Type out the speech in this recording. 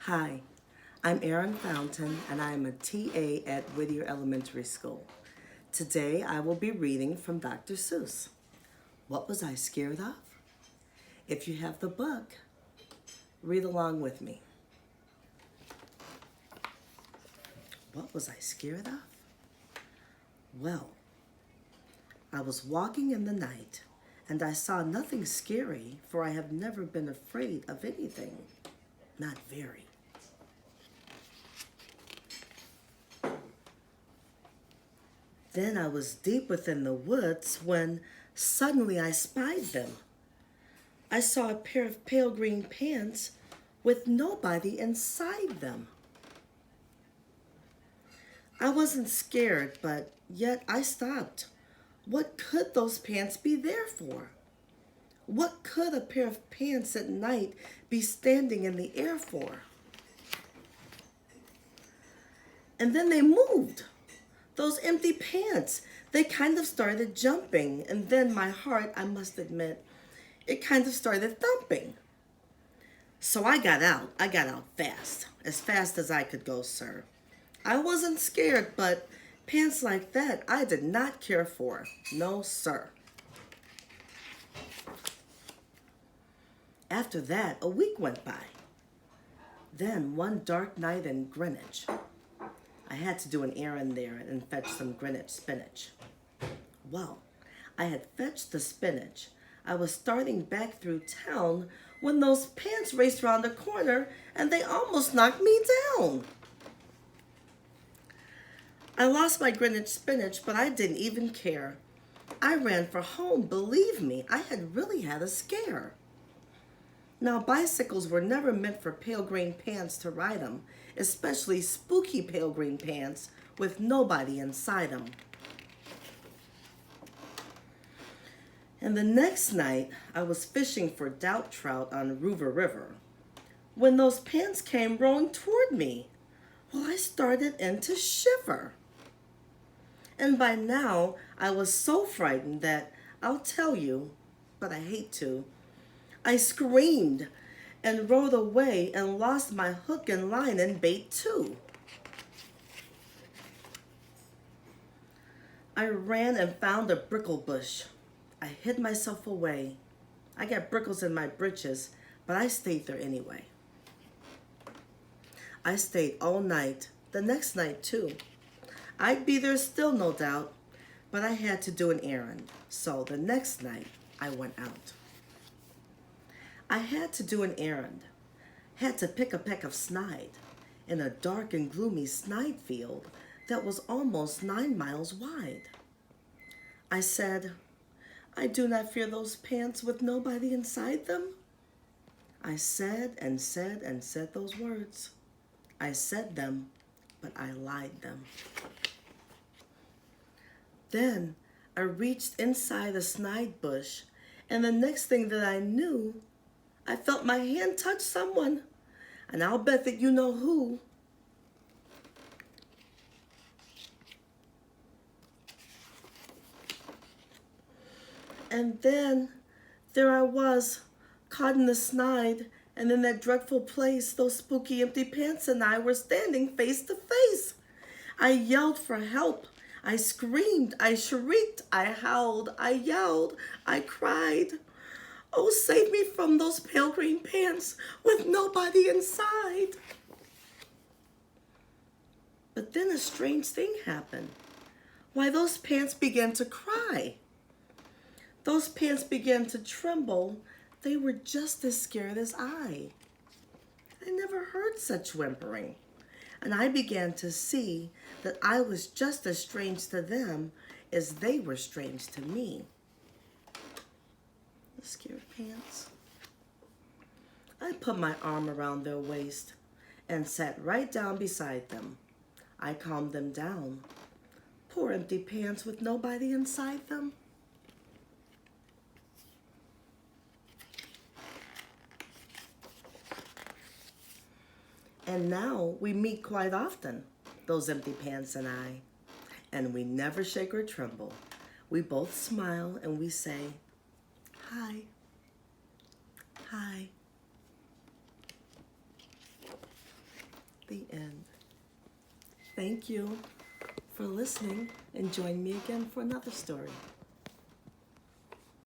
Hi, I'm Erin Fountain, and I am a TA at Whittier Elementary School. Today I will be reading from Dr. Seuss. What was I scared of? If you have the book, read along with me. What was I scared of? Well, I was walking in the night, and I saw nothing scary, for I have never been afraid of anything. Not very. Then I was deep within the woods when suddenly I spied them. I saw a pair of pale green pants with nobody inside them. I wasn't scared, but yet I stopped. What could those pants be there for? What could a pair of pants at night be standing in the air for? And then they moved. Those empty pants, they kind of started jumping, and then my heart, I must admit, it kind of started thumping. So I got out. I got out fast as I could go, sir. I wasn't scared, but pants like that I did not care for. No, sir. After that, a week went by. Then one dark night in Greenwich, I had to do an errand there and fetch some Greenwich spinach. Well, I had fetched the spinach. I was starting back through town when those pants raced around the corner and they almost knocked me down. I lost my Greenwich spinach, but I didn't even care. I ran for home. Believe me, I had really had a scare. Now, bicycles were never meant for pale green pants to ride them, especially spooky pale green pants with nobody inside them. And the next night, I was fishing for doubt trout on River River when those pants came rowing toward me. Well, I started into shiver. And by now, I was so frightened that I'll tell you, but I hate to, I screamed and rode away and lost my hook and line and bait too. I ran and found a brickle bush. I hid myself away. I got brickles in my britches, but I stayed there anyway. I stayed all night, the next night too. I'd be there still, no doubt, but I had to do an errand, so the next night I went out. I had to do an errand, had to pick a peck of snide in a dark and gloomy snide field that was almost 9 miles wide. I said, I do not fear those pants with nobody inside them. I said and said and said those words. I said them, but I lied them. Then I reached inside a snide bush, and the next thing that I knew, I felt my hand touch someone, and I'll bet that you know who. And then there I was, caught in the snide, and in that dreadful place, those spooky empty pants and I were standing face to face. I yelled for help. I screamed, I shrieked, I howled, I yelled, I cried. Oh, save me from those pale green pants with nobody inside. But then a strange thing happened. Why, those pants began to cry. Those pants began to tremble. They were just as scared as I. I never heard such whimpering. And I began to see that I was just as strange to them as they were strange to me. The scared pants. I put my arm around their waist and sat right down beside them. I calmed them down. Poor empty pants with nobody inside them. And now we meet quite often, those empty pants and I. And we never shake or tremble. We both smile and we say, hi, hi. The end. Thank you for listening and join me again for another story.